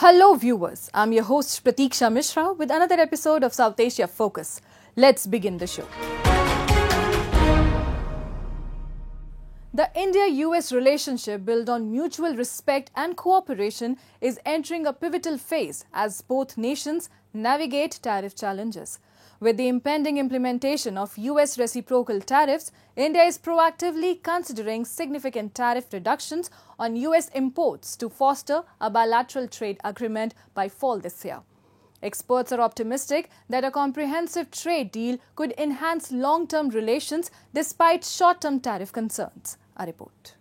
Hello viewers, I'm your host Pratiksha Mishra with another episode of South Asia Focus. Let's begin the show. The India-US relationship built on mutual respect and cooperation is entering a pivotal phase as both nations navigate tariff challenges. With the impending implementation of US reciprocal tariffs, India is proactively considering significant tariff reductions on US imports to foster a bilateral trade agreement by fall this year. Experts are optimistic that a comprehensive trade deal could enhance long-term relations despite short-term tariff concerns. A report.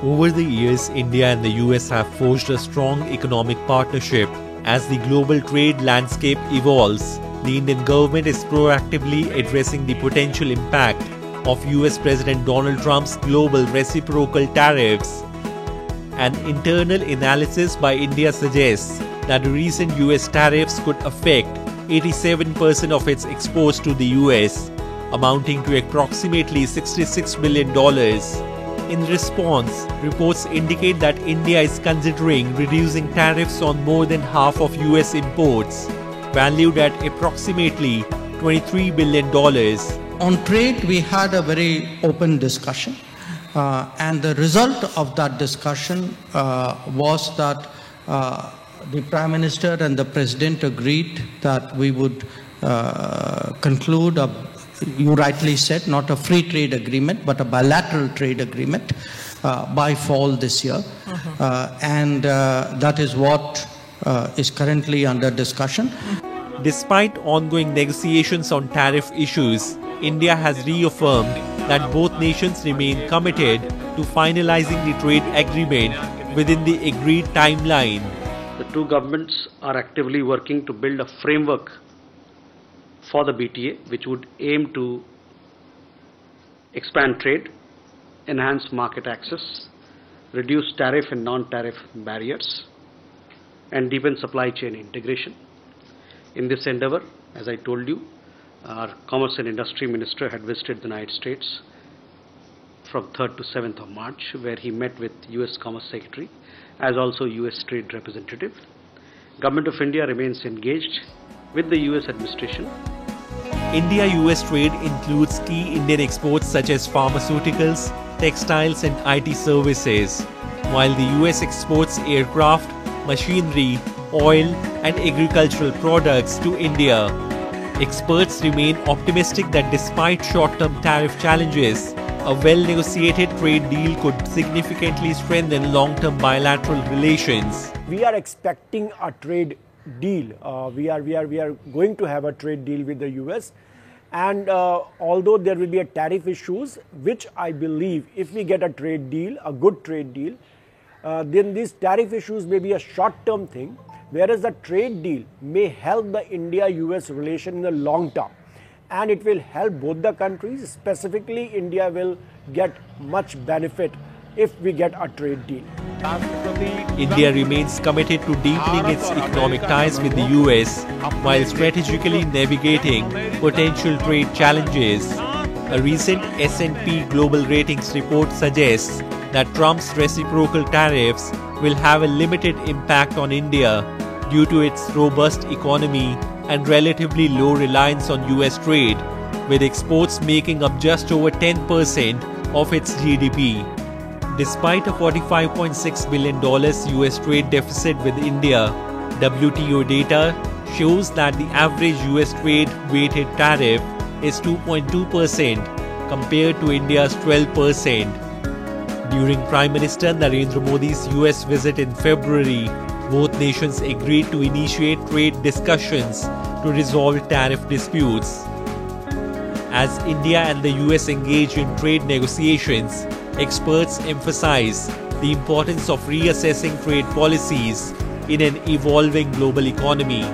Over the years, India and the US have forged a strong economic partnership. As the global trade landscape evolves, the Indian government is proactively addressing the potential impact of US President Donald Trump's global reciprocal tariffs. An internal analysis by India suggests that the recent US tariffs could affect 87% of its exports to the US, amounting to approximately $66 billion. In response, reports indicate that India is considering reducing tariffs on more than half of US imports, valued at approximately $23 billion. On trade, we had a very open discussion, and the result of that discussion was that the Prime Minister and the President agreed that we would conclude you rightly said, not a free trade agreement, but a bilateral trade agreement by fall this year. And that is what is currently under discussion. Despite ongoing negotiations on tariff issues, India has reaffirmed that both nations remain committed to finalizing the trade agreement within the agreed timeline. The two governments are actively working to build a framework for the BTA, which would aim to expand trade, enhance market access, reduce tariff and non-tariff barriers, and deepen supply chain integration. In this endeavor, as I told you, our Commerce and Industry Minister had visited the United States from 3rd to 7th of March, where he met with US Commerce Secretary as also US Trade Representative. Government of India remains engaged with the US administration. India-US trade includes key Indian exports such as pharmaceuticals, textiles and IT services, while the US exports aircraft, machinery, oil and agricultural products to India. Experts remain optimistic that despite short-term tariff challenges, a well-negotiated trade deal could significantly strengthen long-term bilateral relations. We are expecting a trade deal. We are going to have a trade deal with the US, and although there will be a tariff issues, which I believe if we get a trade deal, a good trade deal, then these tariff issues may be a short-term thing, whereas the trade deal may help the India-US relation in the long term, and it will help both the countries. Specifically, India will get much benefit if we get a trade deal. India remains committed to deepening its economic ties with the US while strategically navigating potential trade challenges. A recent S&P Global Ratings report suggests that Trump's reciprocal tariffs will have a limited impact on India due to its robust economy and relatively low reliance on US trade, with exports making up just over 10% of its GDP. Despite a $45.6 billion US trade deficit with India, WTO data shows that the average US trade-weighted tariff is 2.2% compared to India's 12%. During Prime Minister Narendra Modi's US visit in February, both nations agreed to initiate trade discussions to resolve tariff disputes. As India and the US engage in trade negotiations, experts emphasize the importance of reassessing trade policies in an evolving global economy.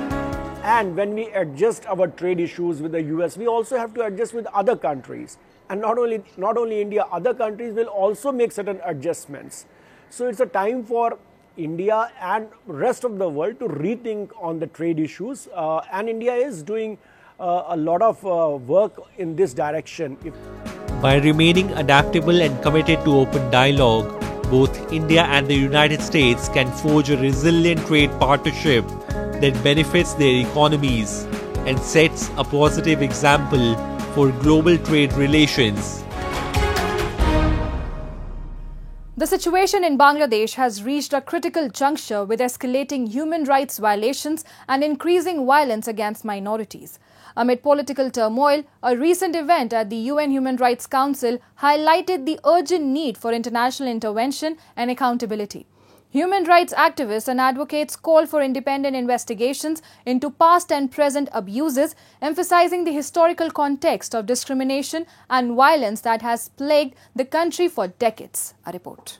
And when we adjust our trade issues with the US, we also have to adjust with other countries. And not only India, other countries will also make certain adjustments. So it's a time for India and rest of the world to rethink on the trade issues. And India is doing a lot of work in this direction. By remaining adaptable and committed to open dialogue, both India and the United States can forge a resilient trade partnership that benefits their economies and sets a positive example for global trade relations. The situation in Bangladesh has reached a critical juncture with escalating human rights violations and increasing violence against minorities. Amid political turmoil, a recent event at the UN Human Rights Council highlighted the urgent need for international intervention and accountability. Human rights activists and advocates call for independent investigations into past and present abuses, emphasizing the historical context of discrimination and violence that has plagued the country for decades. A report.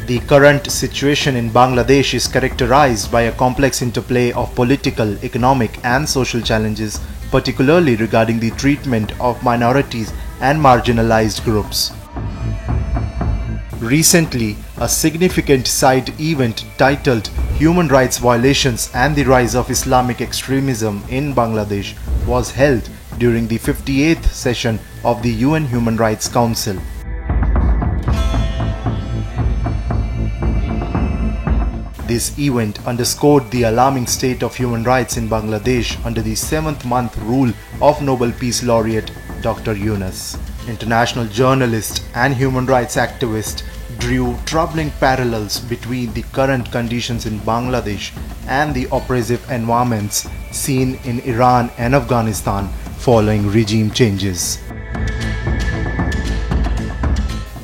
The current situation in Bangladesh is characterized by a complex interplay of political, economic and social challenges, particularly regarding the treatment of minorities and marginalized groups. Recently, a significant side event titled Human Rights Violations and the Rise of Islamic Extremism in Bangladesh was held during the 58th session of the UN Human Rights Council. This event underscored the alarming state of human rights in Bangladesh under the 7th month rule of Nobel Peace Laureate Dr. Yunus. International journalist and human rights activist drew troubling parallels between the current conditions in Bangladesh and the oppressive environments seen in Iran and Afghanistan following regime changes.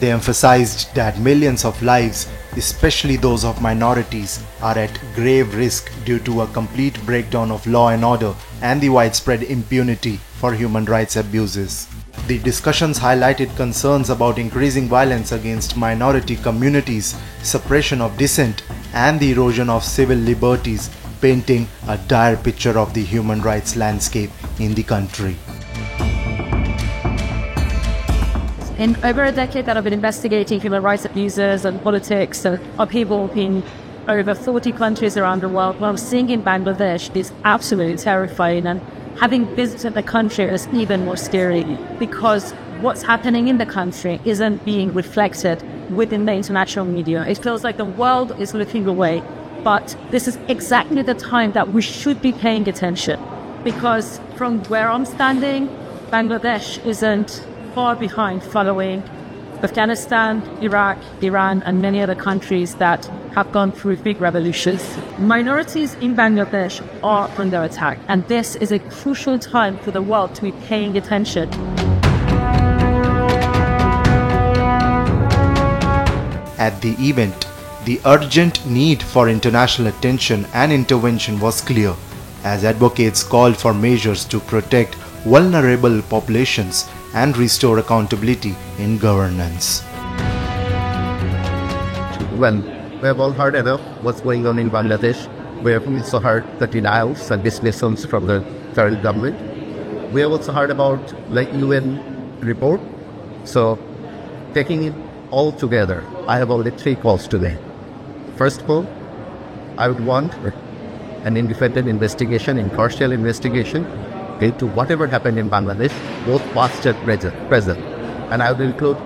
They emphasized that millions of lives, especially those of minorities, are at grave risk due to a complete breakdown of law and order and the widespread impunity for human rights abuses. The discussions highlighted concerns about increasing violence against minority communities, suppression of dissent, and the erosion of civil liberties, painting a dire picture of the human rights landscape in the country. In over a decade that I've been investigating human rights abuses and politics and upheaval in over 40 countries around the world, what I'm seeing in Bangladesh is absolutely terrifying, and having visited the country is even more scary because what's happening in the country isn't being reflected within the international media. It feels like the world is looking away, but this is exactly the time that we should be paying attention, because from where I'm standing, Bangladesh isn't far behind following Afghanistan, Iraq, Iran, and many other countries that have gone through big revolutions. Minorities in Bangladesh are under attack, and this is a crucial time for the world to be paying attention. At the event, the urgent need for international attention and intervention was clear, as advocates called for measures to protect vulnerable populations and restore accountability in governance. Well, we have all heard enough what's going on in Bangladesh. We have also heard the denials and dismissals from the current government. We have also heard about the UN report. So, taking it all together, I have only 3 calls today. First of all, I would want an independent investigation, impartial investigation into whatever happened in Bangladesh, both past and present. And I would include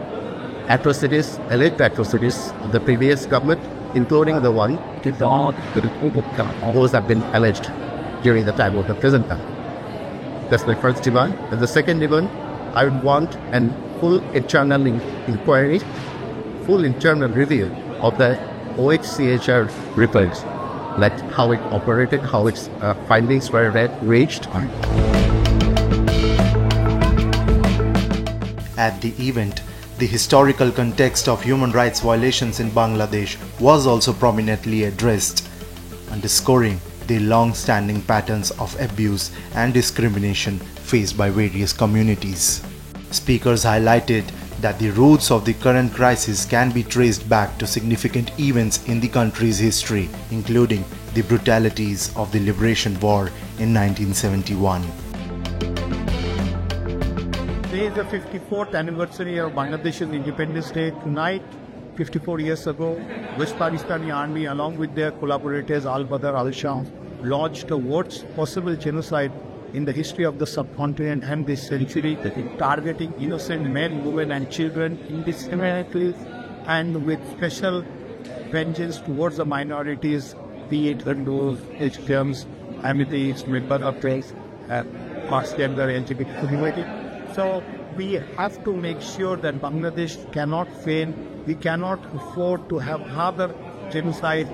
atrocities, alleged atrocities of the previous government, including the one those have been alleged during the time of the present government. That's my first demand. And the second demand, I would want a full internal inquiry, full internal review of the OHCHR reports, like how it operated, how its findings were reached. At the event, the historical context of human rights violations in Bangladesh was also prominently addressed, underscoring the long-standing patterns of abuse and discrimination faced by various communities. Speakers highlighted that the roots of the current crisis can be traced back to significant events in the country's history, including the brutalities of the Liberation War in 1971. Today is the 54th anniversary of Bangladesh's Independence Day. Tonight, 54 years ago, West Pakistani Army, along with their collaborators Al-Badr, Al-Sham, launched the worst possible genocide in the history of the subcontinent and this century, targeting innocent men, women and children indiscriminately and with special vengeance towards the minorities, be it Hindus, Christians, Ahmadis, members of race, cross-gender, LGBT community. So we have to make sure that Bangladesh cannot fail. We cannot afford to have another genocide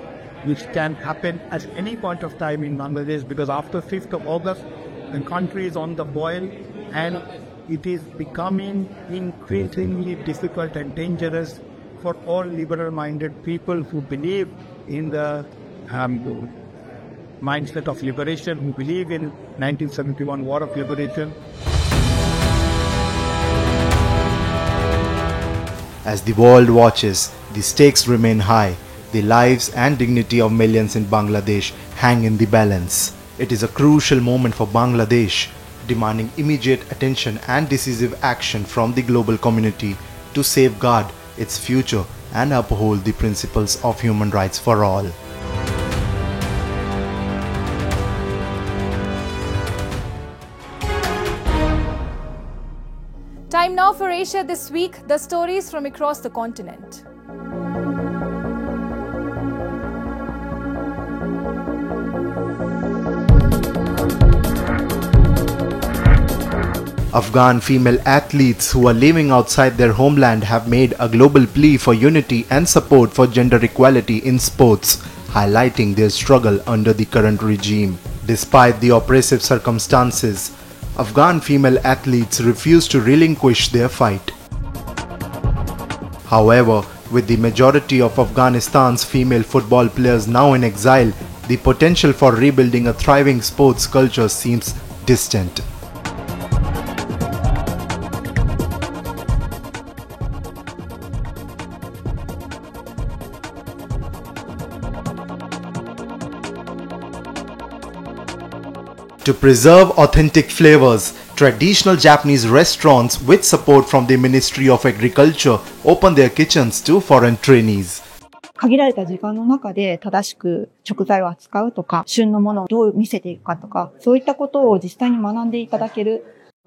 which can happen at any point of time in Bangladesh, because after 5th of August, the country is on the boil and it is becoming increasingly difficult and dangerous for all liberal-minded people who believe in the mindset of liberation, who believe in 1971 War of Liberation. As the world watches, the stakes remain high. The lives and dignity of millions in Bangladesh hang in the balance. It is a crucial moment for Bangladesh, demanding immediate attention and decisive action from the global community to safeguard its future and uphold the principles of human rights for all. Time now for Asia This Week, the stories from across the continent. Afghan female athletes who are living outside their homeland have made a global plea for unity and support for gender equality in sports, highlighting their struggle under the current regime. Despite the oppressive circumstances, Afghan female athletes refuse to relinquish their fight. However, with the majority of Afghanistan's female football players now in exile, the potential for rebuilding a thriving sports culture seems distant. To preserve authentic flavors, traditional Japanese restaurants with support from the Ministry of Agriculture open their kitchens to foreign trainees. 限られた時間の中で正しく食材を扱うとか、旬のものをどう見せていくかとか、そういったことを実際に学んでいただける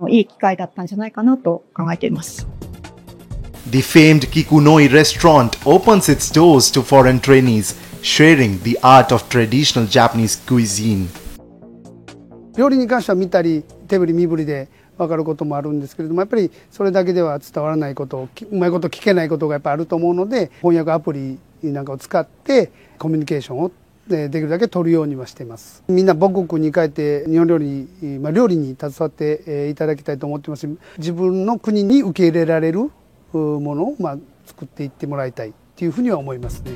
いい機会だったんじゃないかなと考えています。The famed Kikunoi restaurant opens its doors to foreign trainees, sharing the art of traditional Japanese cuisine. 料理に関しては見たり手振り身振りで分かることもあるんですけれども、やっぱりそれだけでは伝わらないこと、うまいこと聞けないことがやっぱりあると思うので、翻訳アプリなんかを使ってコミュニケーションをできるだけ取るようにはしています。みんな母国に帰って日本料理に、料理に携わっていただきたいと思ってますし、自分の国に受け入れられるものを作っていってもらいたいというふうには思いますね。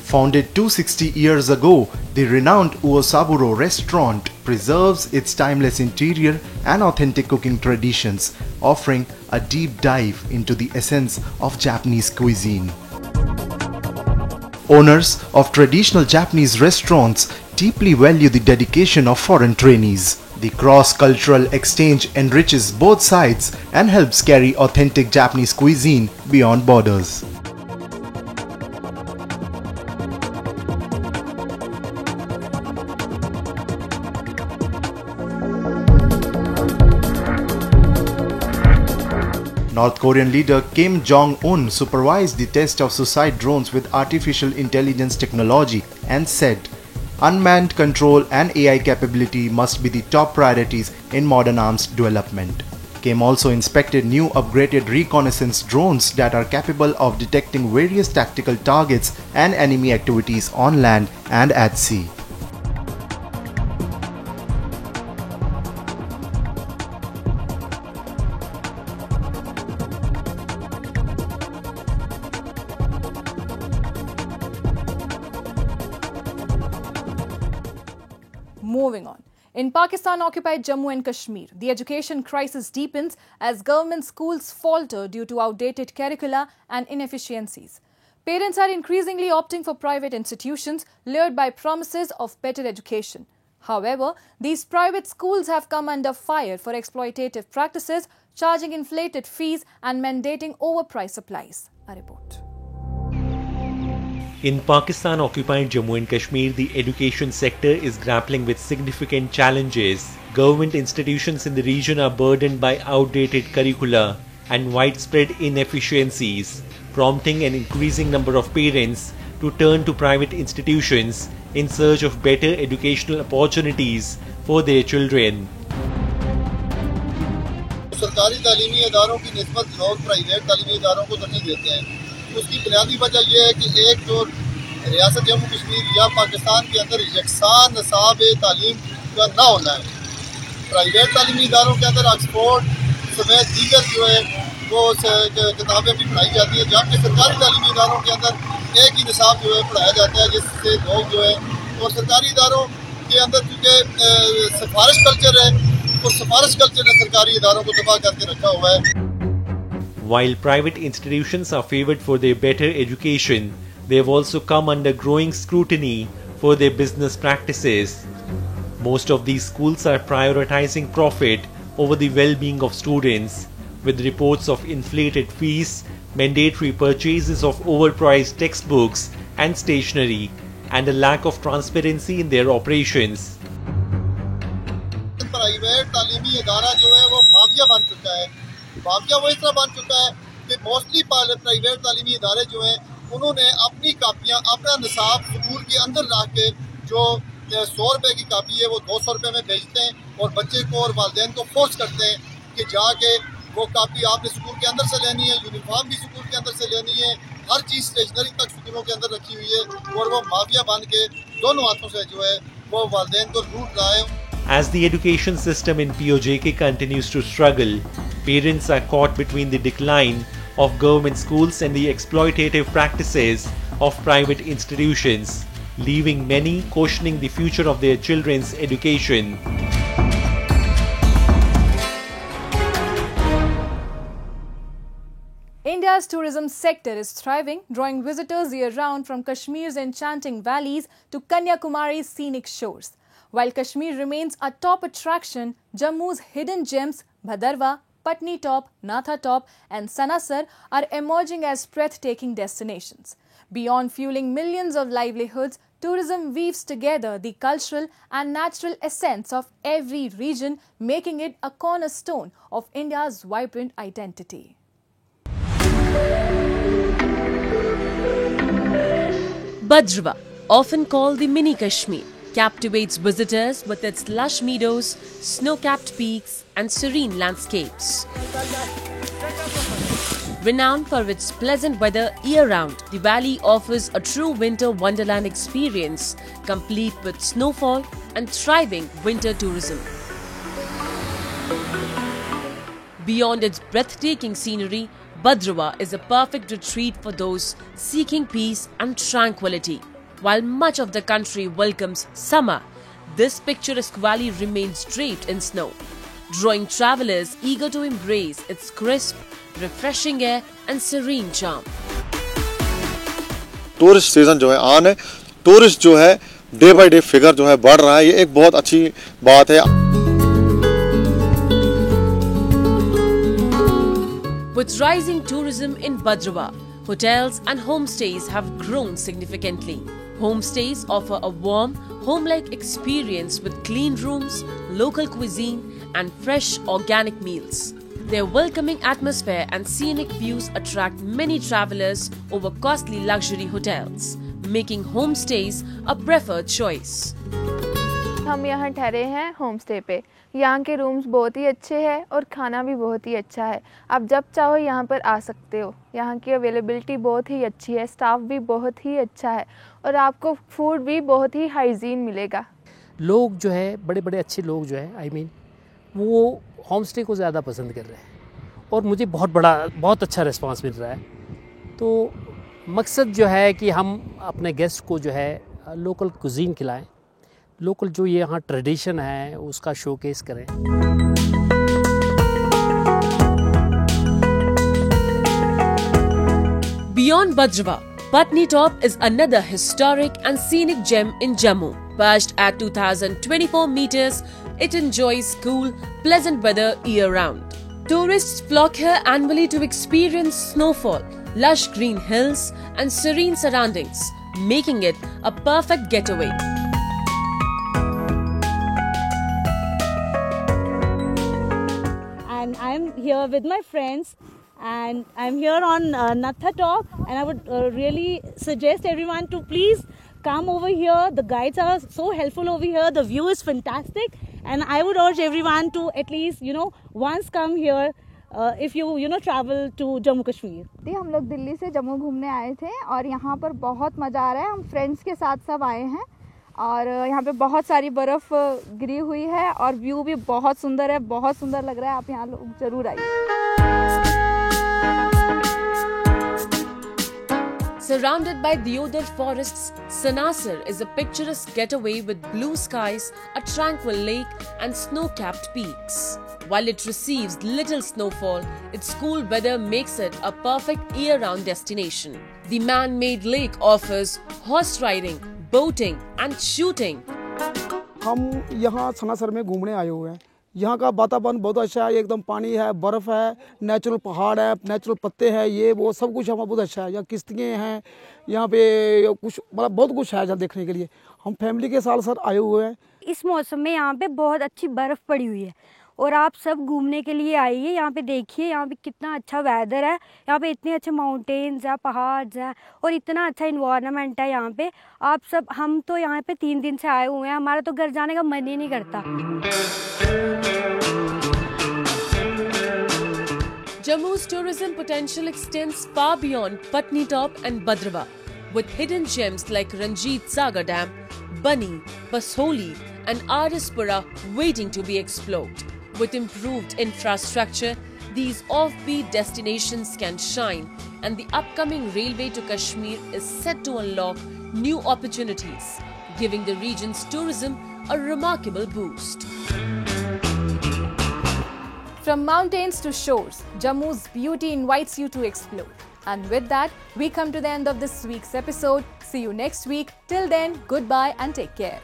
Founded 260 years ago, the renowned Uosaburo restaurant preserves its timeless interior and authentic cooking traditions, offering a deep dive into the essence of Japanese cuisine. Owners of traditional Japanese restaurants deeply value the dedication of foreign trainees. The cross-cultural exchange enriches both sides and helps carry authentic Japanese cuisine beyond borders. North Korean leader Kim Jong-un supervised the test of suicide drones with artificial intelligence technology and said, "Unmanned control and AI capability must be the top priorities in modern arms development." Kim also inspected new upgraded reconnaissance drones that are capable of detecting various tactical targets and enemy activities on land and at sea. Moving on. In Pakistan-occupied Jammu and Kashmir, the education crisis deepens as government schools falter due to outdated curricula and inefficiencies. Parents are increasingly opting for private institutions lured by promises of better education. However, these private schools have come under fire for exploitative practices, charging inflated fees and mandating overpriced supplies. A report. In Pakistan-occupied Jammu and Kashmir, the education sector is grappling with significant challenges. Government institutions in the region are burdened by outdated curricula and widespread inefficiencies, prompting an increasing number of parents to turn to private institutions in search of better educational opportunities for their children. सरकारी तालीमी इदारों की निस्बत लोग private तालीमी इदारों को तरजीह देते हैं। उसकी बुनियादी वजह यह है कि एक तो रियासत जम्मू कश्मीर या पाकिस्तान के अंदर यकसान निसाब तालीम का ना होना है। प्राइवेट तालीमी इदारों के अंदर ऑक्सफोर्ड समेत दीगर जो है वो किताबें भी पढ़ाई जाती हैं, जबकि सरकारी तालीमी इदारों के अंदर एक ही निसाब जो है पढ़ाया जाता है, जिससे लोग जो है और सरकारी इदारों के अंदर चूँकि सिफारिश कल्चर है और सिफारिश कल्चर ने सरकारी इदारों को तबाह करके रखा हुआ है। While private institutions are favored for their better education, they have also come under growing scrutiny for their business practices. Most of these schools are prioritizing profit over the well-being of students, with reports of inflated fees, mandatory purchases of overpriced textbooks and stationery, and a lack of transparency in their operations. Private तालीमी इदारा जो है वो mafia बन चुका है। Mafia वो इस तरह बन चुका है कि मोस्टली प्राइवेट तालीमी इदारे जो हैं उन्होंने अपनी कापियाँ अपना निसाब स्कूल के अंदर ला के जो 100 रुपये की कापी है वो 200 रुपये में बेचते हैं और बच्चे को और वालिदैन को फोर्स करते हैं कि जाके वो कापी आपने स्कूल के अंदर से लेनी है, यूनिफॉर्म भी स्कूल के अंदर से लेनी है, हर चीज़ स्टेशनरी तक स्कूलों के अंदर रखी हुई है और वो माफिया बन के दोनों हाथों से जो है वो वालिदैन को लूट रहा है। As the education system in POJK continues to struggle, parents are caught between the decline of government schools and the exploitative practices of private institutions, leaving many questioning the future of their children's education. India's tourism sector is thriving, drawing visitors year-round from Kashmir's enchanting valleys to Kanyakumari's scenic shores. While Kashmir remains a top attraction, Jammu's hidden gems Bhadarwa, Patni Top, Natha Top and Sanasar are emerging as breathtaking destinations. Beyond fueling millions of livelihoods, tourism weaves together the cultural and natural essence of every region, making it a cornerstone of India's vibrant identity. Bhadarwa, often called the mini Kashmir, captivates visitors with its lush meadows, snow-capped peaks and serene landscapes. Renowned for its pleasant weather year-round, the valley offers a true winter wonderland experience, complete with snowfall and thriving winter tourism. Beyond its breathtaking scenery, Bhadarwa is a perfect retreat for those seeking peace and tranquility. While much of the country welcomes summer, this picturesque valley remains draped in snow, drawing travelers eager to embrace its crisp, refreshing air and serene charm. Tourist season जो है on है, tourist जो है day by day figure जो है बढ़ रहा है, ये एक बहुत अच्छी बात है। With rising tourism in Bhadarwa, hotels and homestays have grown significantly. Homestays offer a warm, home-like experience with clean rooms, local cuisine and fresh organic meals. Their welcoming atmosphere and scenic views attract many travelers over costly luxury hotels, making homestays a preferred choice. हम यहाँ ठहरे हैं home stay पे। यहाँ के rooms बहुत ही अच्छे हैं और खाना भी बहुत ही अच्छा है। आप जब चाहो यहाँ पर आ सकते हो। यहाँ की अवेलेबिलिटी बहुत ही अच्छी है, स्टाफ भी बहुत ही अच्छा है और आपको फूड भी बहुत ही हाइजीन मिलेगा। लोग जो है बड़े बड़े अच्छे लोग जो है वो होम स्टे को ज़्यादा पसंद कर रहे हैं और मुझे बहुत अच्छा रिस्पांस मिल रहा है। तो मकसद जो है कि हम अपने गेस्ट को जो है लोकल कुजीन खिलाएं, लोकल जो ये यहाँ ट्रेडिशन है उसका शोकेस करें। Beyond Bhadarwa, Patni Top is another historic and scenic gem in Jammu. Perched at 2,024 meters, it enjoys cool, pleasant weather year-round. Tourists flock here annually to experience snowfall, lush green hills and serene surroundings. making it a perfect getaway. And I'm here with my friends, and I'm here on Natha Talk, and I would really suggest everyone to please come over here. The guides are so helpful over here. The view is fantastic, and I would urge everyone to at least once come here if you travel to Jammu Kashmir. हम लोग दिल्ली से जम्मू घूमने आए थे और यहाँ पर बहुत मज़ा आ रहा है. हम फ्रेंड्स के साथ सब आए हैं और यहाँ पे बहुत सारी बर्फ़ गिरी हुई है और व्यू भी बहुत सुंदर है, बहुत सुंदर लग रहा है. आप यहाँ लोग ज़रूर आइए. Surrounded by deodar forests, Sanasar is a picturesque getaway with blue skies, a tranquil lake and snow-capped peaks. While it receives little snowfall, its cool weather makes it a perfect year-round destination. The man-made lake offers horse riding, boating and shooting. हम यहाँ सनासर में घूमने आए हुए हैं. यहाँ का वातावरण बहुत अच्छा है. एकदम पानी है, बर्फ़ है, नेचुरल पहाड़ है, नेचुरल पत्ते हैं, ये वो सब कुछ हमारा बहुत अच्छा है. यहाँ किश्तियाँ हैं, यहाँ पे कुछ मतलब बहुत कुछ है यहाँ देखने के लिए. हम फैमिली के साथ सर आए हुए हैं. इस मौसम में यहाँ पे बहुत अच्छी बर्फ़ पड़ी हुई है और आप सब घूमने के लिए आइए. यहाँ पे देखिए, यहाँ पे कितना अच्छा वेदर है. यहाँ पे इतने अच्छे माउंटेन्स हैं, पहाड़ हैं और इतना अच्छा इन्वायरमेंट है यहाँ पे. आप सब, हम तो यहाँ पे 3 दिन से आए हुए हैं. हमारा तो घर जाने का मन ही नहीं करता. Jammu's tourism potential extends far beyond Patnitop and Bhadrava, with hidden gems like Ranjit Sagar Dam, Bani, Basoli and Arispura waiting to be explored. With improved infrastructure, these offbeat destinations can shine, and the upcoming railway to Kashmir is set to unlock new opportunities, giving the region's tourism a remarkable boost. From mountains to shores, Jammu's beauty invites you to explore. And with that, we come to the end of this week's episode. See you next week. Till then, goodbye and take care.